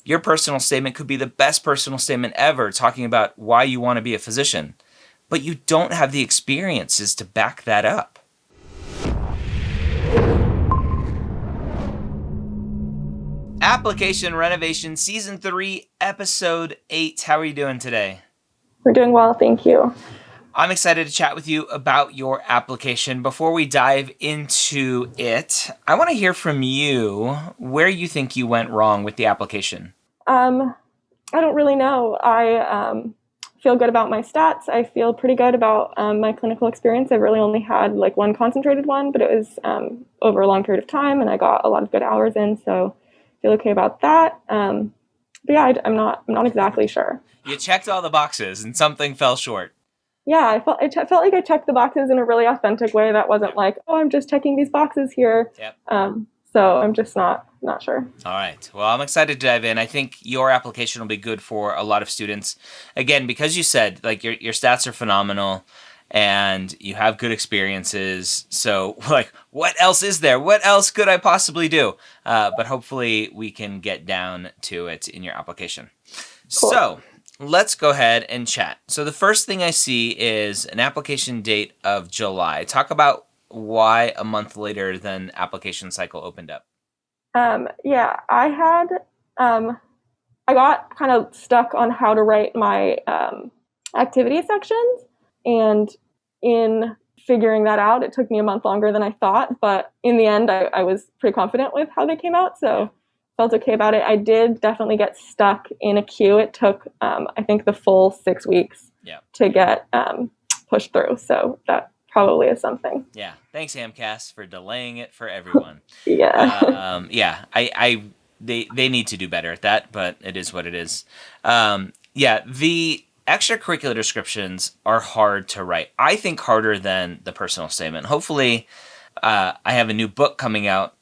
Your personal statement could be the best personal statement ever, talking about why you want to be a physician, but you don't have the experiences to back that up. Application Renovation Season 3, Episode 8. How are you doing today? We're doing well, thank you. I'm excited to chat with you about your application. Before we dive into it, I want to hear from you where you think you went wrong with the application. I don't really know. I feel good about my stats. I feel pretty good about my clinical experience. I've really only had like one concentrated one, but it was over a long period of time, and I got a lot of good hours in, so I feel okay about that. But yeah, I'm not exactly sure. You checked all the boxes, and something fell short. Yeah, I felt like I checked the boxes in a really authentic way. That wasn't like, oh, I'm just checking these boxes here. Yep. So I'm just not sure. All right. Well, I'm excited to dive in. I think your application will be good for a lot of students. Again, because you said like your stats are phenomenal and you have good experiences. So like, what else is there? What else could I possibly do? But hopefully we can get down to it in your application. Cool. So let's go ahead and chat. So the first thing I see is an application date of July. Talk about why a month later than application cycle opened up. Yeah, I got kind of stuck on how to write my activity sections, and in figuring that out, it took me a month longer than I thought, but in the end, I was pretty confident with how they came out, so felt okay about it. I did definitely get stuck in a queue. It took, I think, the full 6 weeks to get pushed through, so that probably is something. Yeah. Thanks, MCAT, for delaying it for everyone. Yeah. They need to do better at that, but it is what it is. The extracurricular descriptions are hard to write. I think harder than the personal statement. Hopefully, I have a new book coming out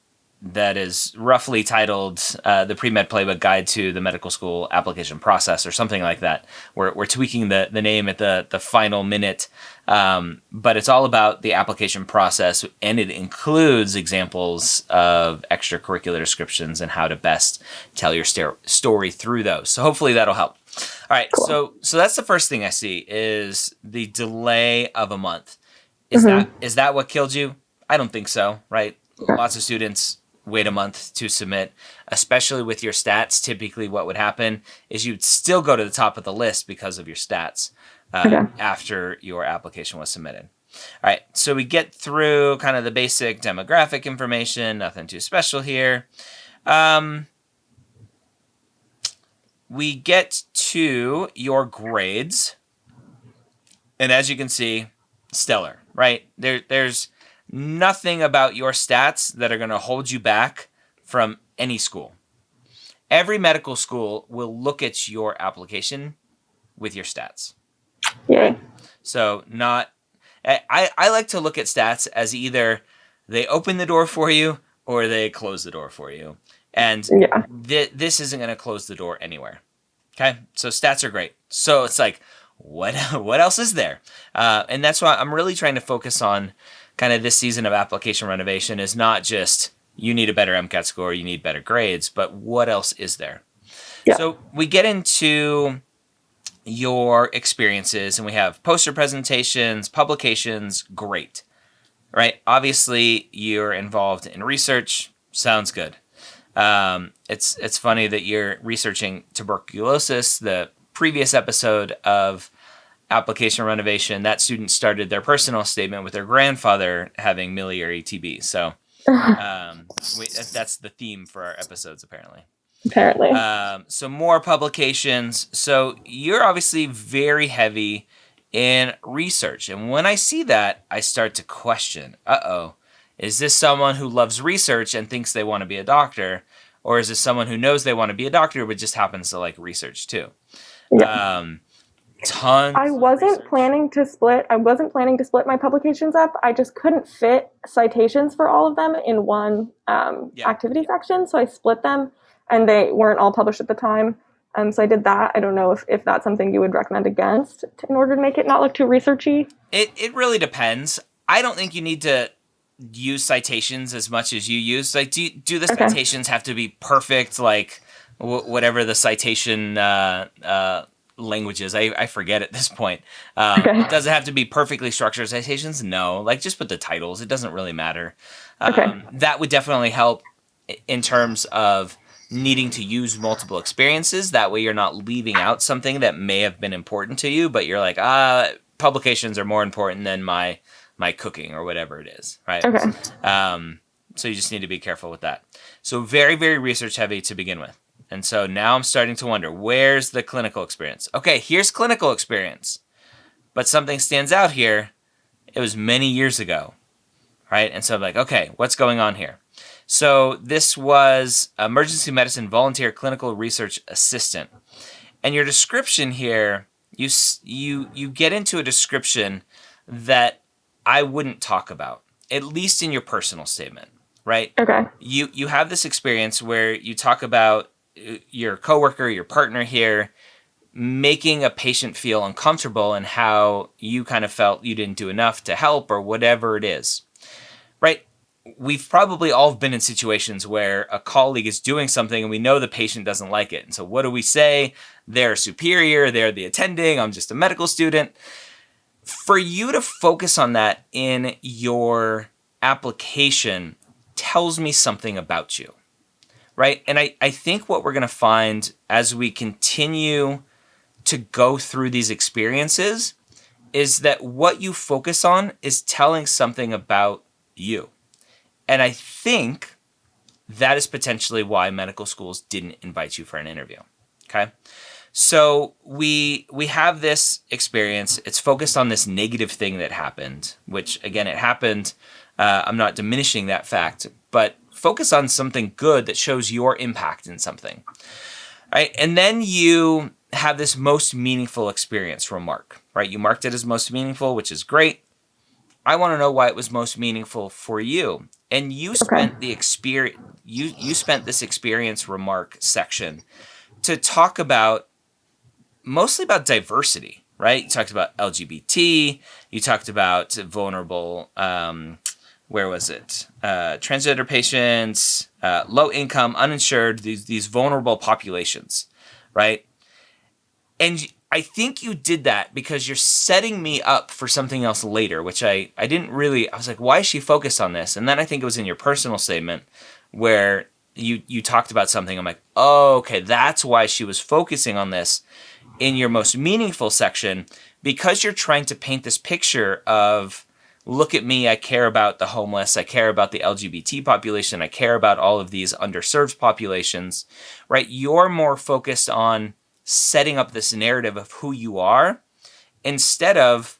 that is roughly titled The Pre-Med Playbook Guide to the Medical School Application Process or something like that. We're tweaking the name at the final minute, but it's all about the application process, and it includes examples of extracurricular descriptions and how to best tell your story through those. So hopefully that'll help. All right, cool. So that's the first thing I see is the delay of a month. Is that what killed you? I don't think so, right? Lots of students wait a month to submit, especially with your stats. Typically what would happen is you'd still go to the top of the list because of your stats after your application was submitted. All right, so we get through kind of the basic demographic information, nothing too special here. We get to your grades, and as you can see, stellar, right? There's nothing about your stats that are going to hold you back from any school. Every medical school will look at your application with your stats. Yeah. Right? So I like to look at stats as either they open the door for you or they close the door for you. And this isn't going to close the door anywhere. Okay? So stats are great. So it's like, what else is there? And that's why I'm really trying to focus on kind of this season of application renovation is not just you need a better MCAT score, you need better grades, but what else is there? Yeah. So we get into your experiences and we have poster presentations, publications, great, right? Obviously you're involved in research, sounds good. It's funny that you're researching tuberculosis. The previous episode of application renovation, that student started their personal statement with their grandfather having miliary TB. So that's the theme for our episodes, apparently. So more publications. So you're obviously very heavy in research. And when I see that, I start to question, is this someone who loves research and thinks they want to be a doctor? Or is this someone who knows they want to be a doctor but just happens to like research too? Yeah. Tons. I wasn't planning to split my publications up. I just couldn't fit citations for all of them in one activity section. So I split them and they weren't all published at the time. So I did that. I don't know if that's something you would recommend against in order to make it not look too researchy. It really depends. I don't think you need to use citations as much as you use. Like, do the citations have to be perfect? Like whatever the citation language is. I forget at this point. Does it have to be perfectly structured citations? No. Like, just put the titles. It doesn't really matter. That would definitely help in terms of needing to use multiple experiences. That way you're not leaving out something that may have been important to you, but you're like, publications are more important than my cooking or whatever it is, right? So you just need to be careful with that. So very, very research heavy to begin with. And so now I'm starting to wonder, where's the clinical experience? Okay, here's clinical experience. But something stands out here. It was many years ago, right? And so I'm like, okay, what's going on here? So this was emergency medicine volunteer clinical research assistant. And your description here, you get into a description that I wouldn't talk about, at least in your personal statement, right? You have this experience where you talk about your coworker, your partner here, making a patient feel uncomfortable and how you kind of felt you didn't do enough to help or whatever it is, right? We've probably all been in situations where a colleague is doing something and we know the patient doesn't like it. And so what do we say? They're superior, they're the attending, I'm just a medical student. For you to focus on that in your application tells me something about you, right? And I think what we're going to find as we continue to go through these experiences is that what you focus on is telling something about you. And I think that is potentially why medical schools didn't invite you for an interview, okay? So we have this experience. It's focused on this negative thing that happened, which, again, it happened. I'm not diminishing that fact, but focus on something good that shows your impact in something, right? And then you have this most meaningful experience remark, right? You marked it as most meaningful, which is great. I want to know why it was most meaningful for you. And you spent the experience, you spent this experience remark section to talk about, mostly about diversity, right? You talked about LGBT, you talked about vulnerable, where was it? Transgender patients, low income, uninsured, these vulnerable populations, right? And I think you did that because you're setting me up for something else later, which I didn't really, I was like, why is she focused on this? And then I think it was in your personal statement where you talked about something. I'm like, oh, okay, that's why she was focusing on this in your most meaningful section, because you're trying to paint this picture of, look at me, I care about the homeless, I care about the LGBT population, I care about all of these underserved populations, right? You're more focused on setting up this narrative of who you are instead of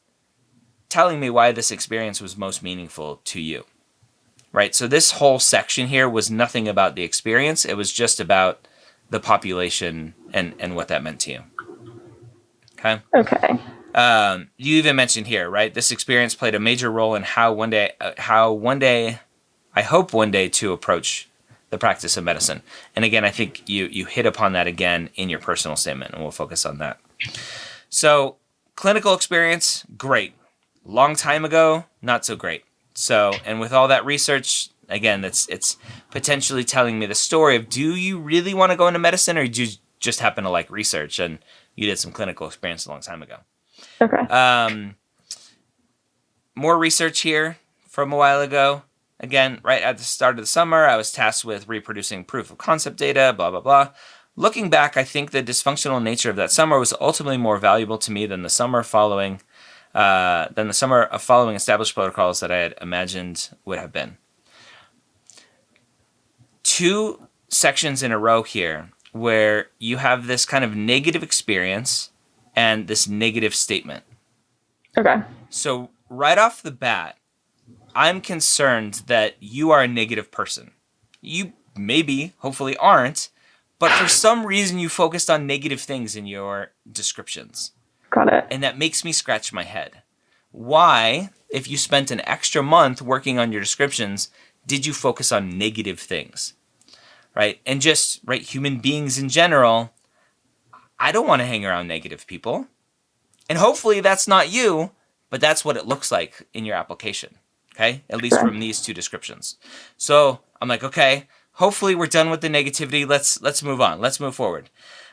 telling me why this experience was most meaningful to you, right? So this whole section here was nothing about the experience. It was just about the population and what that meant to you. Okay. You even mentioned here, right? This experience played a major role in how one day, I hope one day to approach the practice of medicine. And again, I think you hit upon that again in your personal statement, and we'll focus on that. So clinical experience, great. Long time ago, not so great. So, and with all that research, again, it's potentially telling me the story of, do you really want to go into medicine, or do you just happen to like research and you did some clinical experience a long time ago? More research here from a while ago. Again, right at the start of the summer, I was tasked with reproducing proof of concept data, blah, blah, blah. Looking back, I think the dysfunctional nature of that summer was ultimately more valuable to me than the summer following established protocols that I had imagined would have been. 2 sections in a row here where you have this kind of negative experience and this negative statement. So right off the bat, I'm concerned that you are a negative person. You maybe, hopefully aren't, but for some reason you focused on negative things in your descriptions. And that makes me scratch my head. Why, if you spent an extra month working on your descriptions, did you focus on negative things? Right? And just, right, human beings in general, I don't want to hang around negative people. And hopefully that's not you, but that's what it looks like in your application. Okay? At least from these 2 descriptions. So I'm like, okay, hopefully we're done with the negativity. Let's move on. Let's move forward.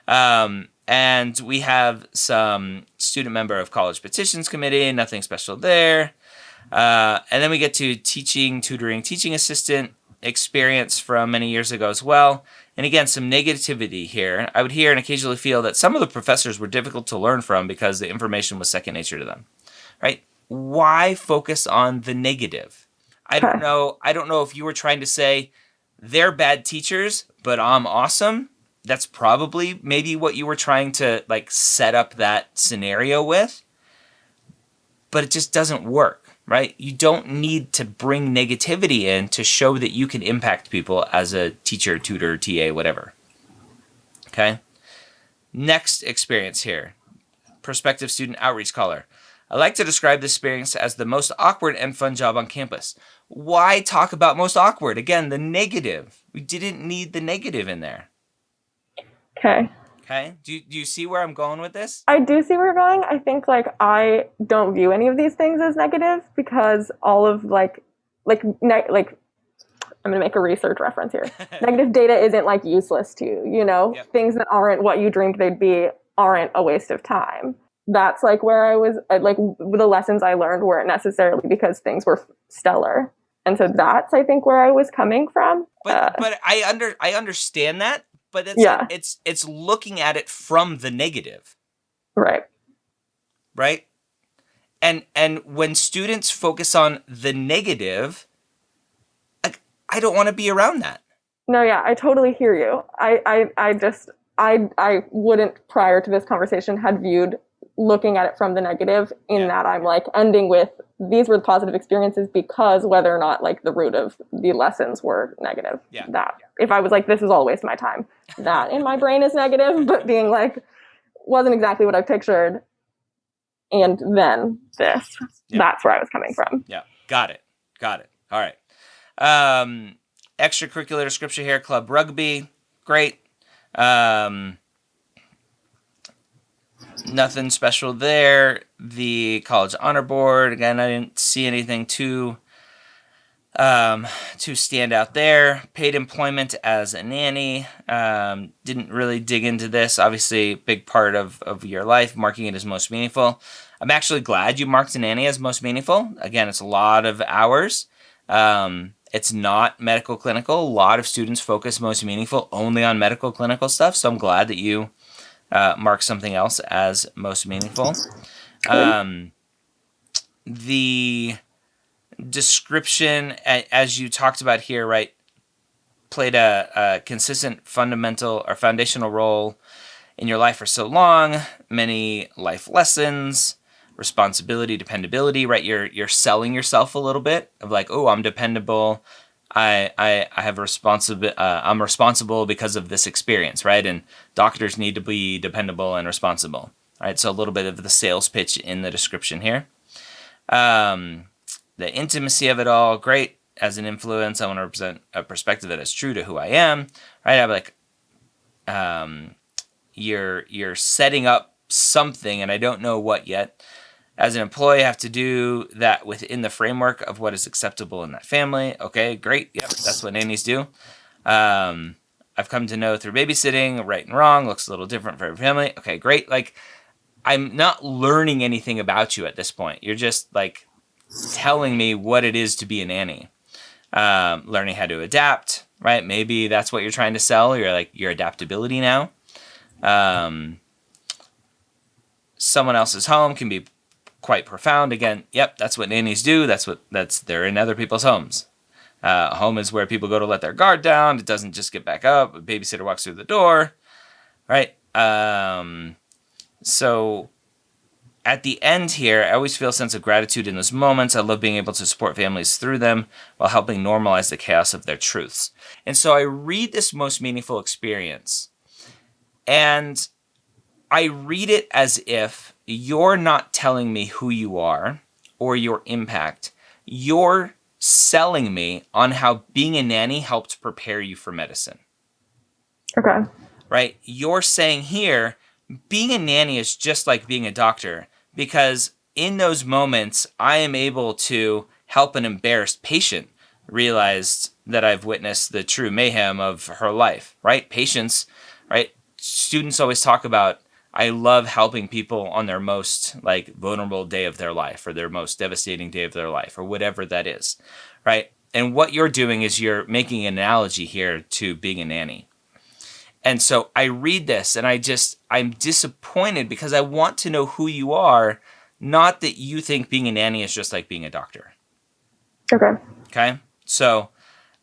And we have some student member of college petitions committee. Nothing special there. And then we get to teaching, tutoring, teaching assistant experience from many years ago as well. And again, some negativity here. I would hear and occasionally feel that some of the professors were difficult to learn from because the information was second nature to them, right? Why focus on the negative? I don't know. I don't know if you were trying to say they're bad teachers, but I'm awesome. That's probably maybe what you were trying to like set up that scenario with, but it just doesn't work, right? You don't need to bring negativity in to show that you can impact people as a teacher, tutor, TA, whatever. Okay. Next experience here, prospective student outreach caller. I like to describe this experience as the most awkward and fun job on campus. Why talk about most awkward? Again, the negative. We didn't need the negative in there. Okay. Okay. Do you see where I'm going with this? I do see where you're going. I think like I don't view any of these things as negative because all of like I'm gonna make a research reference here. Negative data isn't like useless to you, you know? Yep. Things that aren't what you dreamed they'd be aren't a waste of time. That's like where I was like the lessons I learned weren't necessarily because things were stellar. And so that's I think where I was coming from. But I understand that. But it's looking at it from the negative. Right. Right? And when students focus on the negative, I don't want to be around that. No, yeah, I totally hear you. I wouldn't prior to this conversation had viewed looking at it from the negative in that I'm like ending with these were the positive experiences because whether or not like the root of the lessons were negative. Yeah. If I was like, this is all a waste of my time, that in my brain is negative, but being like, wasn't exactly what I pictured. And then this, that's where I was coming from. Yeah. Got it. All right. Extracurricular description here, club rugby. Great. Nothing special there. The college honor board, again, I didn't see anything too stand out there. Paid employment as a nanny. Didn't really dig into this. Obviously, big part of your life, marking it as most meaningful. I'm actually glad you marked a nanny as most meaningful. Again, it's a lot of hours. It's not medical clinical. A lot of students focus most meaningful only on medical clinical stuff, so I'm glad that you mark something else as most meaningful. The description, as you talked about here, right, played a consistent fundamental or foundational role in your life for so long. Many life lessons, responsibility, dependability, right? You're selling yourself a little bit of like, oh, I'm dependable. I have I'm responsible because of this experience, right? And doctors need to be dependable and responsible, right? So a little bit of the sales pitch in the description here. The intimacy of it all, great. As an influence, I want to represent a perspective that is true to who I am, right? I'm like, you're setting up something, and I don't know what yet. As an employee, I have to do that within the framework of what is acceptable in that family. Okay, great. Yep, that's what nannies do. I've come to know through babysitting, right and wrong, looks a little different for every family. Okay, great. Like, I'm not learning anything about you at this point. You're just, like, telling me what it is to be a nanny. Learning how to adapt, right? Maybe that's what you're trying to sell. You're, like, your adaptability now. Someone else's home can be quite profound. Again, yep, that's what nannies do. They're in other people's homes. Home is where people go to let their guard down. It doesn't just get back up. A babysitter walks through the door, right? So at the end here, I always feel a sense of gratitude in those moments. I love being able to support families through them while helping normalize the chaos of their truths. And so I read this most meaningful experience, and I read it as if you're not telling me who you are or your impact. You're selling me on how being a nanny helped prepare you for medicine. Okay. Right? You're saying here, being a nanny is just like being a doctor, because in those moments, I am able to help an embarrassed patient realized that I've witnessed the true mayhem of her life, right? Patience, right? Students always talk about, I love helping people on their most like vulnerable day of their life or their most devastating day of their life or whatever that is, right? And what you're doing is you're making an analogy here to being a nanny. And so I read this and I'm disappointed because I want to know who you are, not that you think being a nanny is just like being a doctor. Okay. Okay. So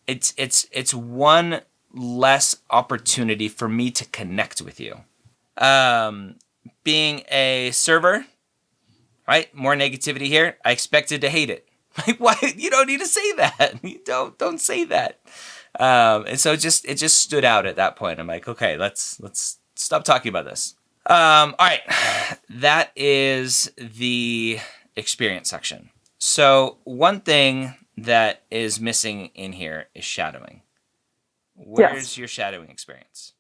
it's one less opportunity for me to connect with you. Being a server, right? More negativity here. I expected to hate it. Like, why? You don't need to say that. You don't say that. And so it just stood out at that point. I'm like, okay, let's stop talking about this. All right, that is the experience section. So one thing that is missing in here is shadowing. Where's your shadowing experience?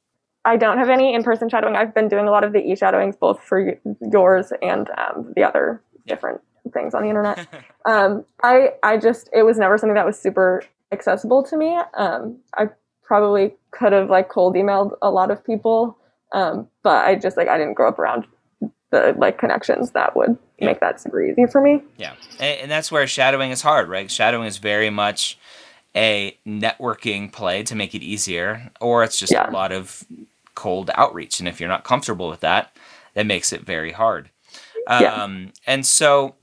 I don't have any in-person shadowing. I've been doing a lot of the e-shadowings, both for yours and the other different things on the internet. It was never something that was super accessible to me. I probably could have like cold emailed a lot of people, but I didn't grow up around the like connections that would make that super easy for me. Yeah, and that's where shadowing is hard, right? Shadowing is very much a networking play to make it easier, or it's just a lot of cold outreach. And if you're not comfortable with that, that makes it very hard. And so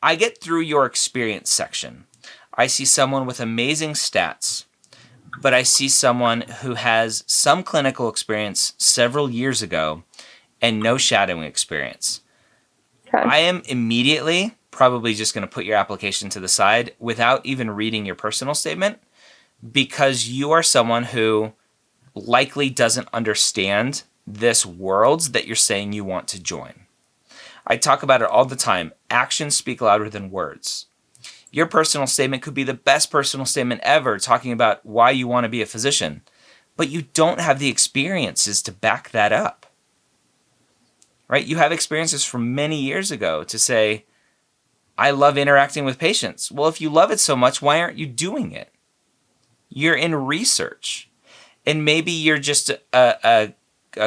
I get through your experience section. I see someone with amazing stats, but I see someone who has some clinical experience several years ago and no shadowing experience. Okay. I am immediately probably just going to put your application to the side without even reading your personal statement, because you are someone who likely doesn't understand this world that you're saying you want to join. I talk about it all the time. Actions speak louder than words. Your personal statement could be the best personal statement ever, talking about why you want to be a physician, but you don't have the experiences to back that up. Right? You have experiences from many years ago to say, I love interacting with patients. Well, if you love it so much, why aren't you doing it? You're in research. And maybe you're just a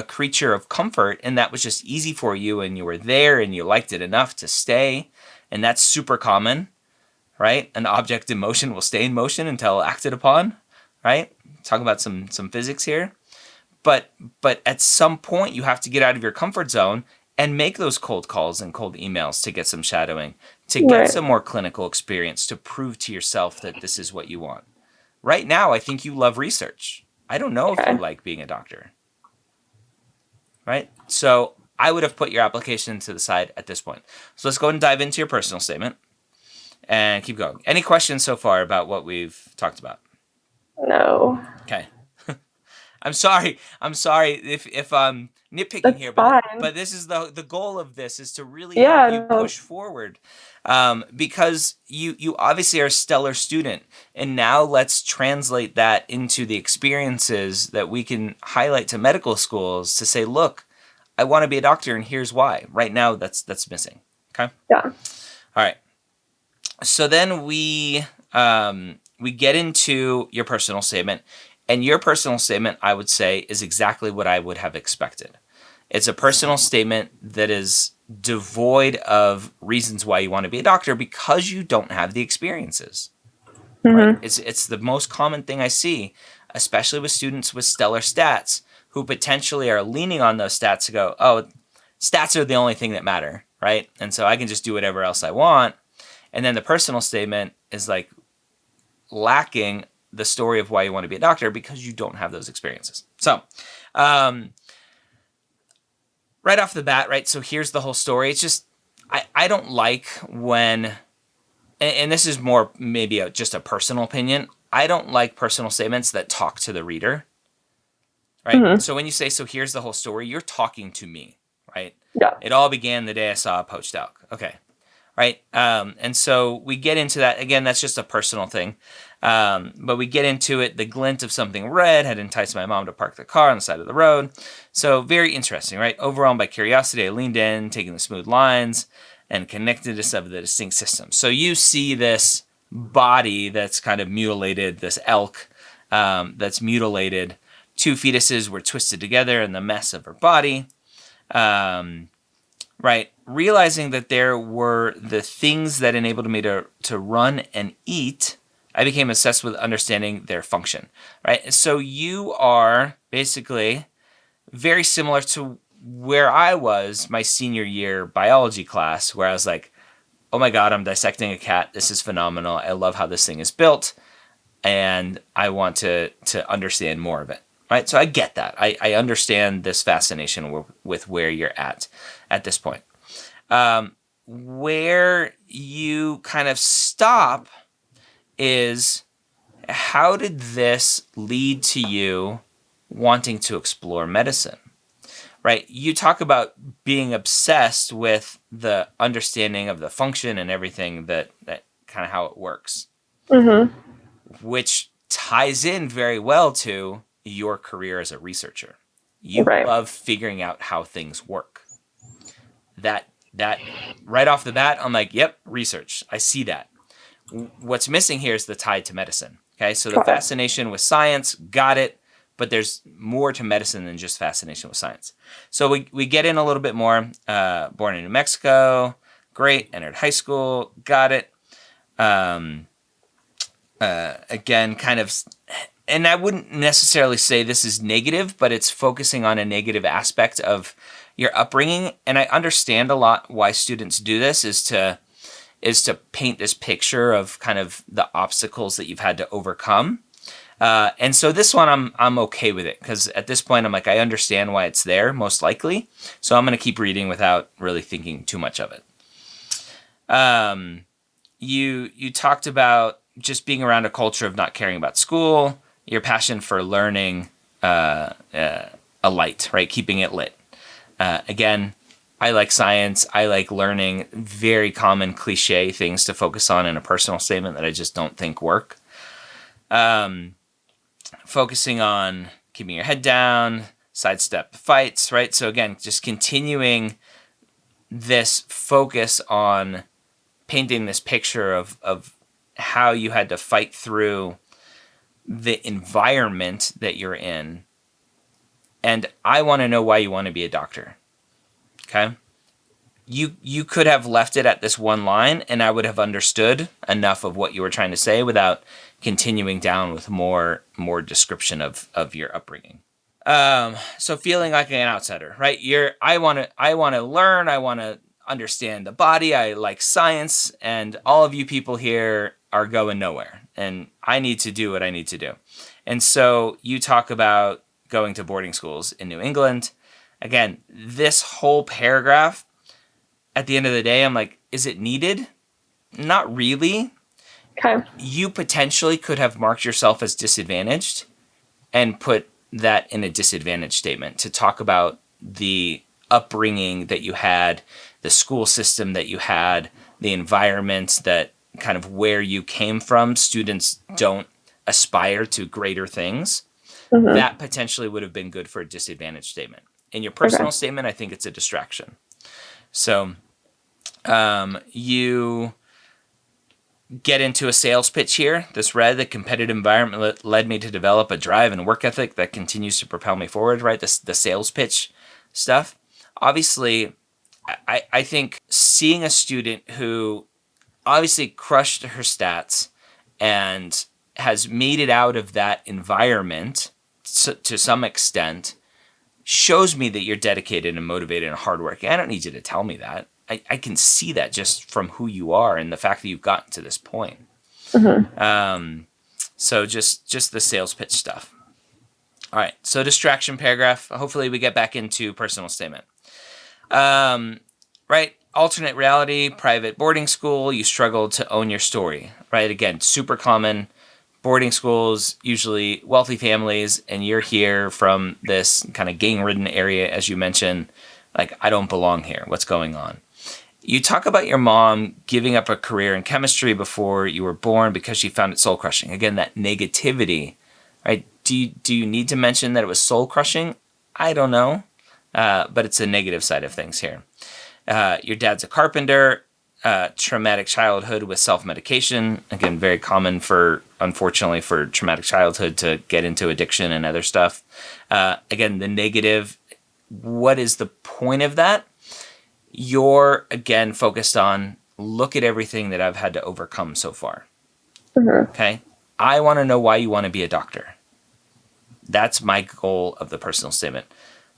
creature of comfort, and that was just easy for you, and you were there, and you liked it enough to stay. And that's super common, right? An object in motion will stay in motion until acted upon, right? Talk about some physics here. But at some point, you have to get out of your comfort zone and make those cold calls and cold emails to get some shadowing, to get some more clinical experience, to prove to yourself that this is what you want. Right now, I think you love research. I don't know if you like being a doctor. Right? So I would have put your application to the side at this point. So let's go ahead and dive into your personal statement and keep going. Any questions so far about what we've talked about? No. Okay. I'm sorry if I'm nitpicking here, but this is the goal of this is to really help you push forward, because you obviously are a stellar student, and now let's translate that into the experiences that we can highlight to medical schools to say, look, I want to be a doctor, and here's why. Right now, that's missing. Okay. Yeah. All right. So then we get into your personal statement. And your personal statement, I would say, is exactly what I would have expected. It's a personal statement that is devoid of reasons why you want to be a doctor because you don't have the experiences. Right? It's the most common thing I see, especially with students with stellar stats who potentially are leaning on those stats to go, oh, stats are the only thing that matter, right? And so I can just do whatever else I want. And then the personal statement is like lacking the story of why you want to be a doctor because you don't have those experiences. So, right off the bat, right? So here's the whole story. It's just, I don't like when, and this is more maybe just a personal opinion. I don't like personal statements that talk to the reader, right? So when you say, so here's the whole story, you're talking to me, right? Yeah. It all began the day I saw a postdoc. Okay. Right. And so we get into that. Again, that's just a personal thing. But we get into it. The glint of something red had enticed my mom to park the car on the side of the road. So very interesting, right? Overwhelmed by curiosity, I leaned in, taking the smooth lines and connected to some of the distinct systems. So you see this body that's kind of mutilated, this elk that's mutilated. Two fetuses were twisted together in the mess of her body. Right. Realizing that there were the things that enabled me to run and eat, I became obsessed with understanding their function. Right. So you are basically very similar to where I was my senior year biology class, where I was like, oh my God, I'm dissecting a cat. This is phenomenal. I love how this thing is built. And I want to understand more of it. Right. So I get that. I understand this fascination with where you're at this point. Where you kind of stop is, how did this lead to you wanting to explore medicine? Right? You talk about being obsessed with the understanding of the function and everything that kind of how it works, which ties in very well to your career as a researcher. You love figuring out how things work. That right off the bat, I'm like, yep, research. I see that. What's missing here is the tie to medicine. Okay, so the fascination with science, got it, but there's more to medicine than just fascination with science. So we get in a little bit more. Born in New Mexico, great. Entered high school, got it. Again, kind of, and I wouldn't necessarily say this is negative, but it's focusing on a negative aspect of your upbringing. And I understand a lot why students do this, is to paint this picture of kind of the obstacles that you've had to overcome. And so this one, I'm okay with it, because at this point I'm like, I understand why it's there, most likely. So I'm going to keep reading without really thinking too much of it. You talked about just being around a culture of not caring about school, your passion for learning, a light, right? Keeping it lit. Again, I like science. I like learning. Very common cliche things to focus on in a personal statement that I just don't think work. Focusing on keeping your head down, sidestep fights, right? So again, just continuing this focus on painting this picture of how you had to fight through the environment that you're in. And I want to know why you want to be a doctor. Okay? You could have left it at this one line, and I would have understood enough of what you were trying to say without continuing down with more description of your upbringing. So feeling like an outsider, right? I want to learn. I want to understand the body. I like science, and all of you people here are going nowhere, and I need to do what I need to do. And so you talk about going to boarding schools in New England. Again, this whole paragraph, at the end of the day, I'm like, is it needed? Not really. Okay. You potentially could have marked yourself as disadvantaged and put that in a disadvantage statement to talk about the upbringing that you had, the school system that you had, the environment that kind of where you came from. Students don't aspire to greater things. Mm-hmm. That potentially would have been good for a disadvantage statement. In your personal statement, I think it's a distraction. So you get into a sales pitch here. This read, the competitive environment led me to develop a drive and work ethic that continues to propel me forward, right? The sales pitch stuff. Obviously, I think seeing a student who obviously crushed her stats and has made it out of that environment to some extent shows me that you're dedicated and motivated and hardworking. I don't need you to tell me that. I can see that just from who you are and the fact that you've gotten to this point. Mm-hmm. So just the sales pitch stuff. All right. So distraction paragraph. Hopefully we get back into personal statement. Right. Alternate reality, private boarding school. You struggle to own your story. Right. Again, super common. Boarding schools, usually wealthy families, and you're here from this kind of gang-ridden area, as you mentioned. Like, I don't belong here. What's going on? You talk about your mom giving up a career in chemistry before you were born because she found it soul-crushing. Again, that negativity, right? Do you need to mention that it was soul-crushing? I don't know, but it's a negative side of things here. Your dad's a carpenter. traumatic childhood with self-medication. Again, very common unfortunately, for traumatic childhood to get into addiction and other stuff. Again, the negative, what is the point of that? You're, again, focused on, look at everything that I've had to overcome so far. Okay? I want to know why you want to be a doctor. That's my goal of the personal statement.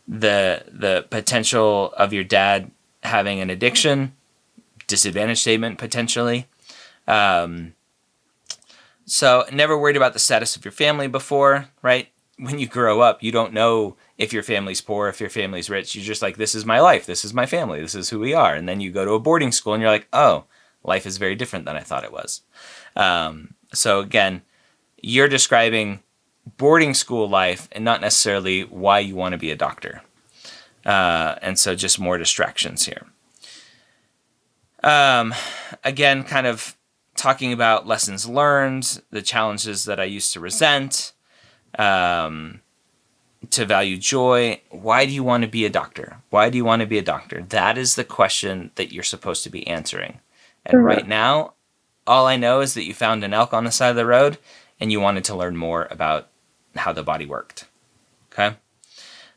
The potential of your dad having an addiction, disadvantage statement potentially. So never worried about the status of your family before, right? When you grow up, you don't know if your family's poor, if your family's rich. You're just like, this is my life. This is my family. This is who we are. And then you go to a boarding school and you're like, oh, life is very different than I thought it was. So again, you're describing boarding school life and not necessarily why you want to be a doctor. And so just more distractions here. Again, kind of talking about lessons learned, the challenges that I used to resent, to value joy. Why do you want to be a doctor? Why do you want to be a doctor? That is the question that you're supposed to be answering. And right now, all I know is that you found an elk on the side of the road and you wanted to learn more about how the body worked. Okay?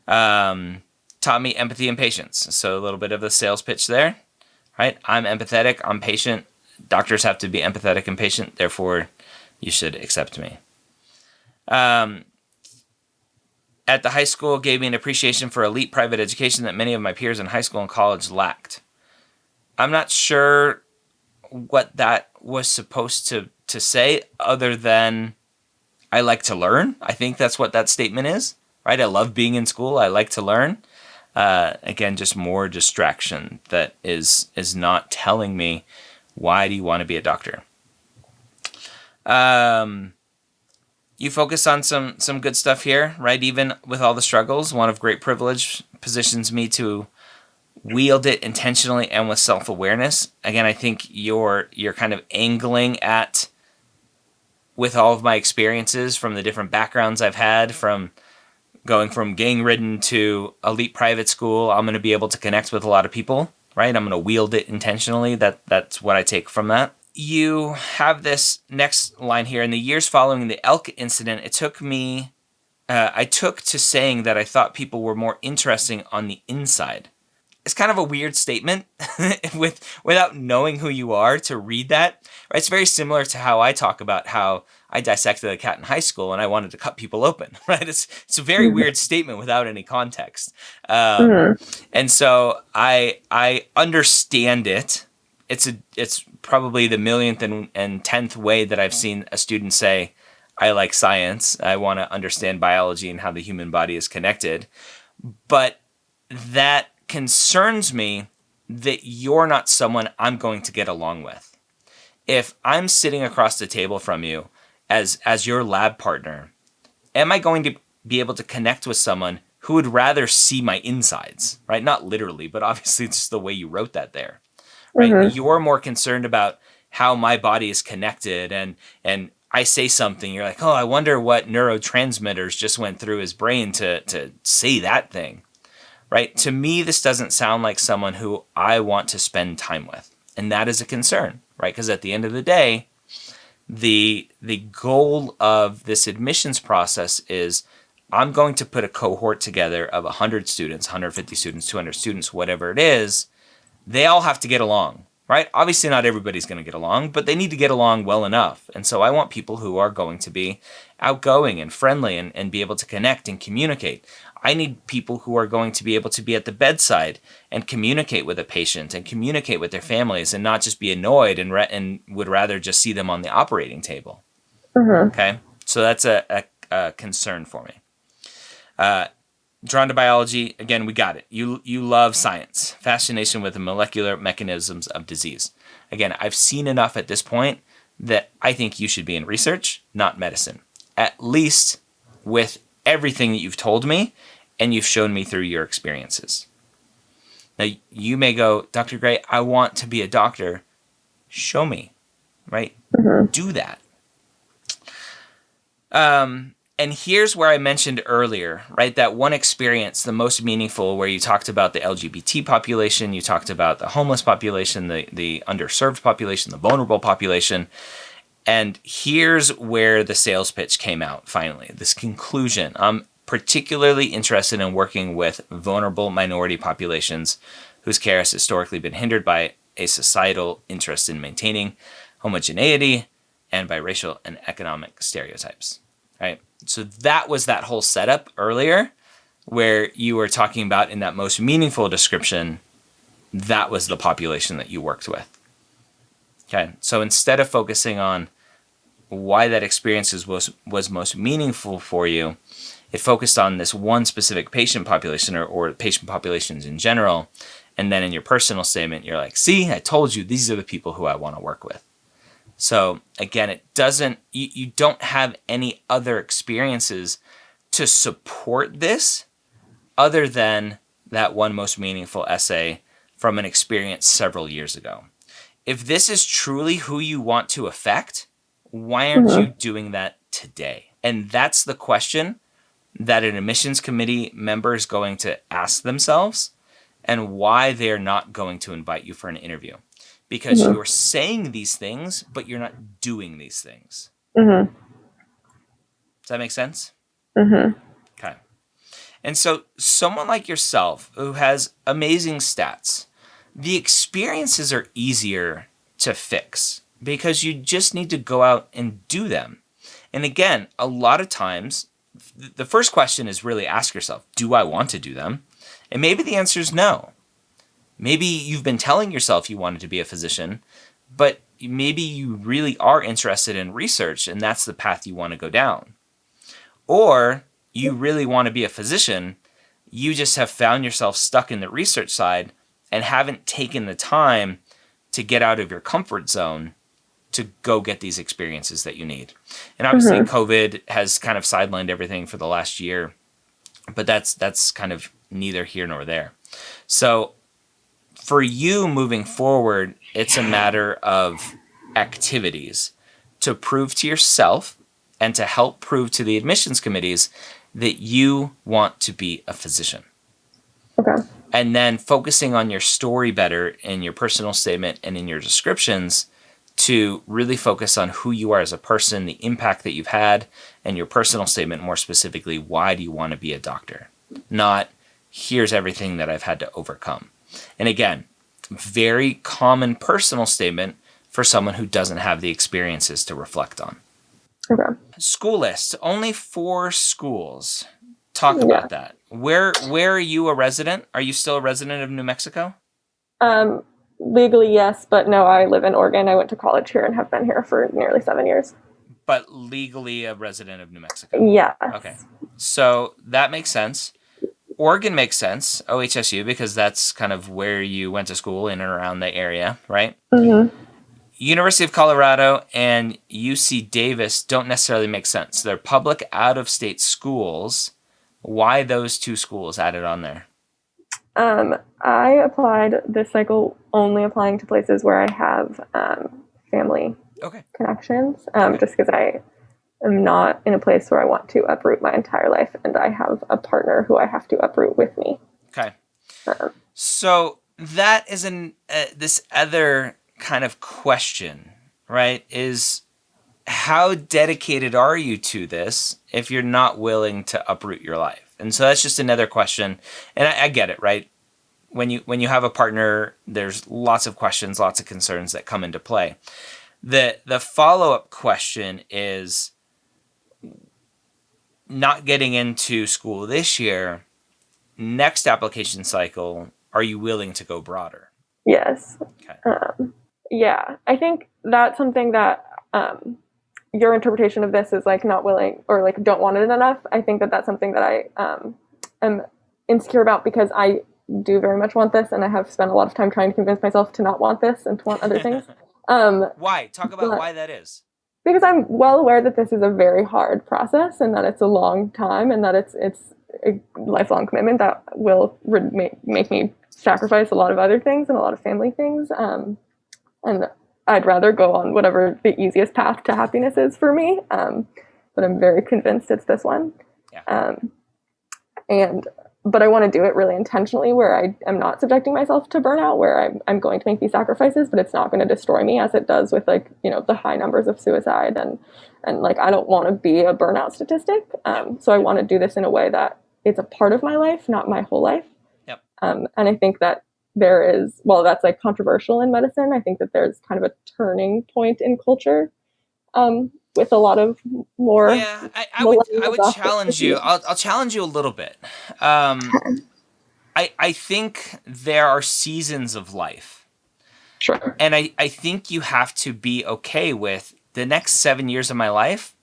Taught me empathy and patience. So a little bit of the sales pitch there, right? I'm empathetic. I'm patient. Doctors have to be empathetic and patient. Therefore, you should accept me. At the high school, gave me an appreciation for elite private education that many of my peers in high school and college lacked. I'm not sure what that was supposed to say, other than I like to learn. I think that's what that statement is, right? I love being in school. I like to learn. Again, just more distraction that is not telling me, why do you want to be a doctor? You focus on some good stuff here, right? Even with all the struggles, one of great privilege positions me to wield it intentionally and with self-awareness. Again, I think you're kind of angling at, with all of my experiences from the different backgrounds I've had, from going from gang-ridden to elite private school, I'm going to be able to connect with a lot of people, right? I'm going to wield it intentionally. That's what I take from that. You have this next line here. In the years following the elk incident, I took to saying that I thought people were more interesting on the inside. It's kind of a weird statement without knowing who you are to read that. Right? It's very similar to how I talk about how I dissected a cat in high school and I wanted to cut people open. Right? It's a very weird statement without any context. And so I understand it. It's probably the millionth and 10th way that I've seen a student say, I like science. I want to understand biology and how the human body is connected. But that concerns me that you're not someone I'm going to get along with. If I'm sitting across the table from you as your lab partner, am I going to be able to connect with someone who would rather see my insides, right? Not literally, but obviously it's just the way you wrote that there, right? You're more concerned about how my body is connected, and I say something, you're like, oh, I wonder what neurotransmitters just went through his brain to say that thing. Right? To me, this doesn't sound like someone who I want to spend time with. And that is a concern, right? Because at the end of the day, the goal of this admissions process is I'm going to put a cohort together of 100 students, 150 students, 200 students, whatever it is. They all have to get along, right? Obviously, not everybody's going to get along, but they need to get along well enough. And so I want people who are going to be outgoing and friendly and be able to connect and communicate. I need people who are going to be able to be at the bedside and communicate with a patient and communicate with their families and not just be annoyed and would rather just see them on the operating table. Okay? So that's a concern for me. Drawn to biology, again, we got it. You love science. Fascination with the molecular mechanisms of disease. Again, I've seen enough at this point that I think you should be in research, not medicine. At least with everything that you've told me and you've shown me through your experiences. Now, you may go, Dr. Gray, I want to be a doctor. Show me, right? Do that. And here's where I mentioned earlier, right? That one experience, the most meaningful, where you talked about the LGBT population, you talked about the homeless population, the underserved population, the vulnerable population. And here's where the sales pitch came out finally, this conclusion. I'm particularly interested in working with vulnerable minority populations whose care has historically been hindered by a societal interest in maintaining homogeneity and by racial and economic stereotypes, right? So that was that whole setup earlier where you were talking about in that most meaningful description, that was the population that you worked with. Okay, so instead of focusing on why that experience was most meaningful for you, it focused on this one specific patient population or patient populations in general. And then in your personal statement, you're like, see, I told you, these are the people who I want to work with. So again, it doesn't, you don't have any other experiences to support this other than that one most meaningful essay from an experience several years ago. If this is truly who you want to affect, why aren't you doing that today? And that's the question that an admissions committee member is going to ask themselves and why they're not going to invite you for an interview. Because you're saying these things, but you're not doing these things. Does that make sense? Okay. And so someone like yourself who has amazing stats, the experiences are easier to fix because you just need to go out and do them. And again, a lot of times, the first question is really ask yourself, do I want to do them? And maybe the answer is no. Maybe you've been telling yourself you wanted to be a physician, but maybe you really are interested in research and that's the path you want to go down. Or you really want to be a physician, you just have found yourself stuck in the research side and haven't taken the time to get out of your comfort zone to go get these experiences that you need. And obviously COVID has kind of sidelined everything for the last year, but that's kind of neither here nor there. So for you moving forward, it's a matter of activities to prove to yourself and to help prove to the admissions committees that you want to be a physician. Okay. And then focusing on your story better in your personal statement and in your descriptions to really focus on who you are as a person, the impact that you've had, and your personal statement more specifically, why do you want to be a doctor? Not, here's everything that I've had to overcome. And again, very common personal statement for someone who doesn't have the experiences to reflect on. Okay. School list, only 4 schools. Talk about that. Where are you a resident? Are you still a resident of New Mexico? Legally, yes, but no, I live in Oregon. I went to college here and have been here for nearly 7 years. But legally a resident of New Mexico? Yeah. Okay. So that makes sense. Oregon makes sense, OHSU, because that's kind of where you went to school in and around the area, right? University of Colorado and UC Davis don't necessarily make sense. They're public out-of-state schools. Why those 2 schools added on there? I applied this cycle only applying to places where I have family connections, just because I am not in a place where I want to uproot my entire life, and I have a partner who I have to uproot with me. Okay. So that is this other kind of question, right? Is how dedicated are you to this if you're not willing to uproot your life? And so that's just another question. And I get it, right? When you have a partner, there's lots of questions, lots of concerns that come into play. The follow-up question is, not getting into school this year, next application cycle, are you willing to go broader? Yes. Okay. Yeah, I think that's something that your interpretation of this is like not willing or like don't want it enough. I think that that's something that I am insecure about because I do very much want this, and I have spent a lot of time trying to convince myself to not want this and to want other things. Why? Talk about why that is. Because I'm well aware that this is a very hard process and that it's a long time and that it's a lifelong commitment that will make me sacrifice a lot of other things and a lot of family things. And I'd rather go on whatever the easiest path to happiness is for me. but I'm very convinced it's this one. Yeah. But I want to do it really intentionally, where I am not subjecting myself to burnout, where I'm going to make these sacrifices, but it's not going to destroy me as it does with like, the high numbers of suicide and like, I don't want to be a burnout statistic. So I want to do this in a way that it's a part of my life, not my whole life. Yep. And I think that there is, well, that's like controversial in medicine. I think that there's kind of a turning point in culture, with a lot of more. Yeah, I would challenge you. I'll challenge you a little bit. I think there are seasons of life. Sure. And I think you have to be okay with the next 7 years of my life,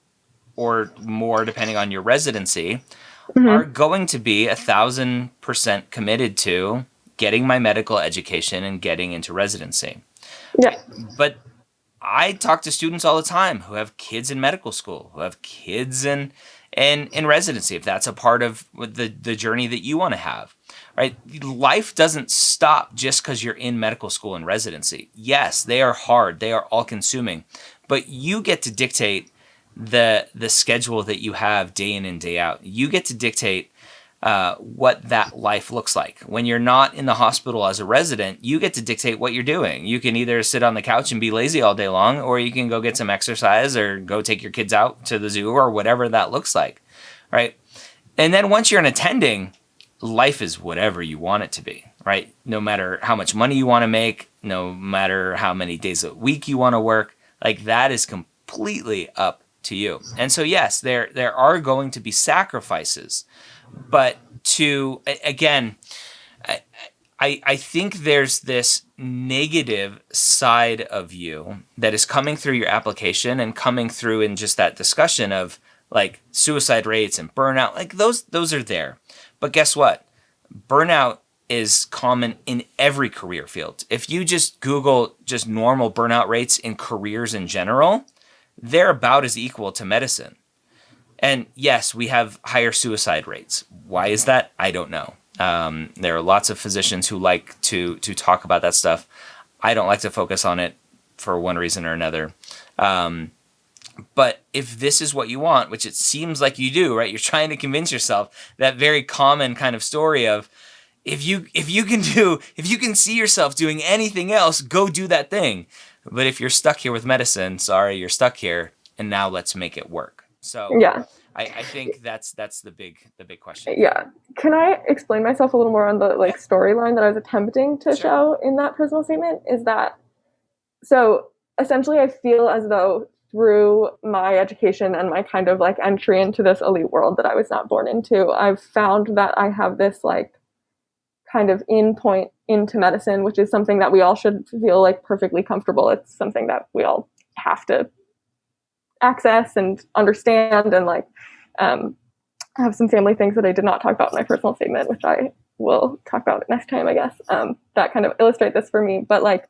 or more depending on your residency, are going to be 1,000% committed to getting my medical education and getting into residency. Yeah. But I talk to students all the time who have kids in medical school, who have kids in residency, if that's a part of the journey that you want to have, right? Life doesn't stop just because you're in medical school and residency. Yes, they are hard. They are all consuming, but you get to dictate the schedule that you have day in and day out. You get to dictate what that life looks like. When you're not in the hospital as a resident, you get to dictate what you're doing. You can either sit on the couch and be lazy all day long, or you can go get some exercise or go take your kids out to the zoo or whatever that looks like, right? And then once you're an attending, life is whatever you want it to be, right? No matter how much money you want to make, no matter how many days a week you want to work, like that is completely up to you. And so yes, there are going to be sacrifices. But again, I think there's this negative side of you that is coming through your application and coming through in just that discussion of like suicide rates and burnout. Like those are there. But guess what? Burnout is common in every career field. If you just Google just normal burnout rates in careers in general, they're about as equal to medicine. And yes, we have higher suicide rates. Why is that? I don't know. There are lots of physicians who like to talk about that stuff. I don't like to focus on it for one reason or another. But if this is what you want, which it seems like you do, right? You're trying to convince yourself, that very common kind of story of if you can see yourself doing anything else, go do that thing. But if you're stuck here with medicine, sorry, you're stuck here, and now let's make it work. So yeah, I think that's the big question. Yeah. Can I explain myself a little more on the storyline that I was attempting to show in that personal statement? Is that, so essentially I feel as though through my education and my kind of like entry into this elite world that I was not born into, I've found that I have this like kind of in point into medicine, which is something that we all should feel like perfectly comfortable. It's something that we all have to access and understand, and like I have some family things that I did not talk about in my personal statement, which I will talk about next time, I guess, that kind of illustrate this for me. But like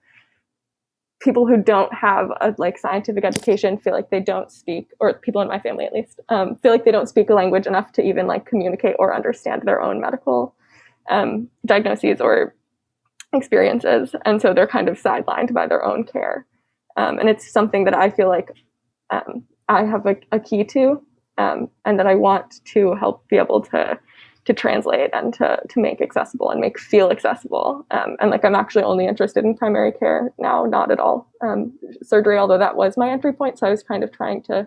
people who don't have a like scientific education feel like they don't speak, or people in my family at least, feel like they don't speak a language enough to even like communicate or understand their own medical diagnoses or experiences. And so they're kind of sidelined by their own care. And it's something that I feel like I have a key to, and that I want to help be able to translate and to make accessible and make feel accessible. And like I'm actually only interested in primary care now, not at all surgery, although that was my entry point. So I was kind of trying to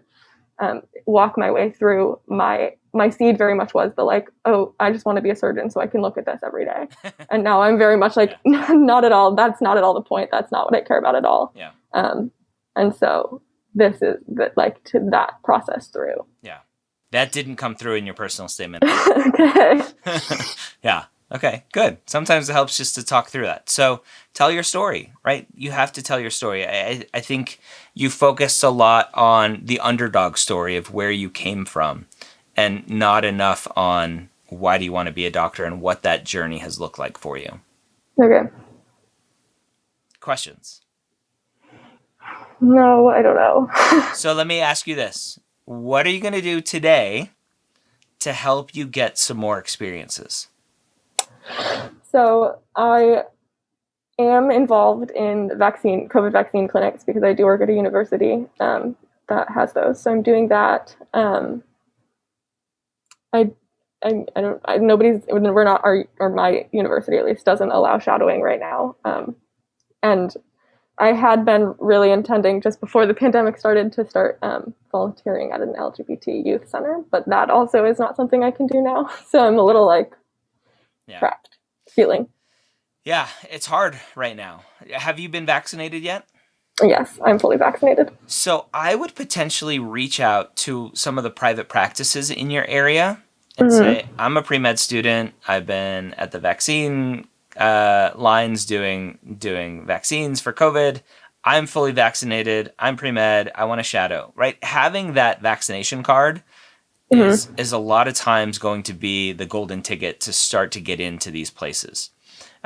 walk my way through. My seed very much was the like, oh, I just want to be a surgeon so I can look at this every day. And now I'm very much like, not at all. That's not at all the point. That's not what I care about at all. Yeah. And so this is like to that process through. Yeah. That didn't come through in your personal statement. Okay. Yeah. Okay, good. Sometimes it helps just to talk through that. So tell your story, right? You have to tell your story. I think you focused a lot on the underdog story of where you came from, and not enough on why do you want to be a doctor and what that journey has looked like for you. Okay. Questions? No, I don't know. So let me ask you this. What are you going to do today to help you get some more experiences? So I am involved in COVID vaccine clinics because I do work at a university. that has those. So I'm doing that. We're not, or my university at least doesn't allow shadowing right now. And I had been really intending just before the pandemic started to start volunteering at an LGBT youth center, but that also is not something I can do now. So I'm a little trapped feeling. Yeah, it's hard right now. Have you been vaccinated yet? Yes, I'm fully vaccinated. So I would potentially reach out to some of the private practices in your area and say, I'm a pre-med student. I've been at the vaccine lines doing vaccines for COVID. I'm fully vaccinated. I'm pre-med. I want to shadow, right? Having that vaccination card is a lot of times going to be the golden ticket to start to get into these places.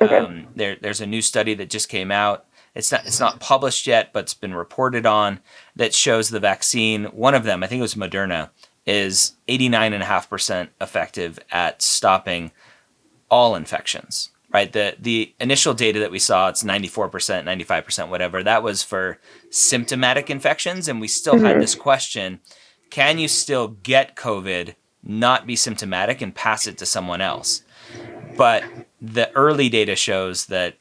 Okay. There's a new study that just came out. It's not published yet, but it's been reported on, that shows the vaccine, one of them, I think it was Moderna, is 89.5% effective at stopping all infections, right? The initial data that we saw, it's 94%, 95%, whatever. That was for symptomatic infections, and we still had this question, can you still get COVID, not be symptomatic, and pass it to someone else? But the early data shows that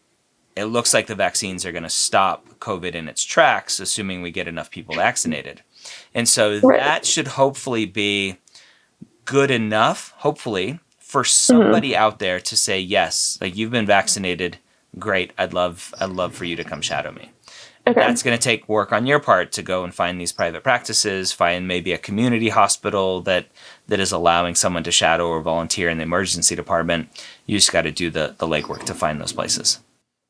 it looks like the vaccines are going to stop COVID in its tracks, assuming we get enough people vaccinated. And so that should hopefully be good enough, hopefully, for somebody out there to say, yes, like, you've been vaccinated. Great. I'd love for you to come shadow me. Okay. That's going to take work on your part to go and find these private practices, find maybe a community hospital that is allowing someone to shadow or volunteer in the emergency department. You just got to do the legwork to find those places.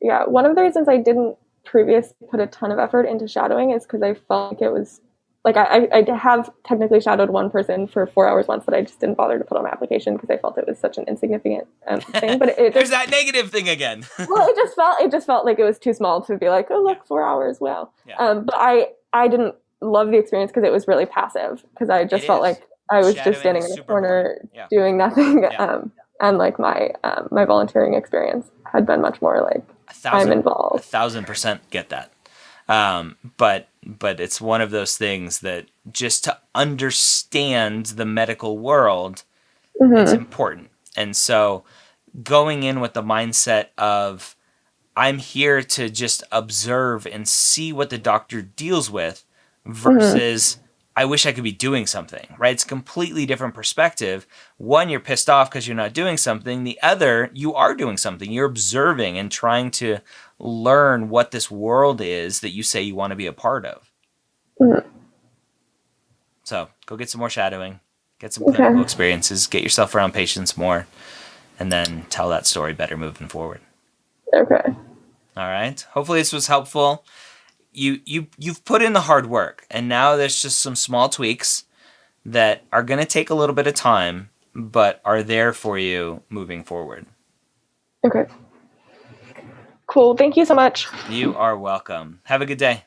Yeah, one of the reasons I didn't previously put a ton of effort into shadowing is because I felt like it was, like, I have technically shadowed one person for 4 hours once that I just didn't bother to put on my application because I felt it was such an insignificant thing. But there's that negative thing again. Well, it just felt like it was too small to be like, oh, look, 4 hours, wow. Yeah. But I didn't love the experience because it was really passive, because I just felt like I was just standing in a corner doing nothing. Yeah. And like my volunteering experience had been much more like I'm involved. 1,000% get that. But it's one of those things that just to understand the medical world, it's important. And so going in with the mindset of, I'm here to just observe and see what the doctor deals with, versus I wish I could be doing something, right? It's a completely different perspective. One, you're pissed off because you're not doing something. The other, you are doing something. You're observing and trying to learn what this world is that you say you want to be a part of. So go get some more shadowing, get some clinical experiences, get yourself around patients more, and then tell that story better moving forward. Okay. All right. Hopefully this was helpful. You've put in the hard work, and now there's just some small tweaks that are going to take a little bit of time, but are there for you moving forward. Okay. Cool. Thank you so much. You are welcome. Have a good day.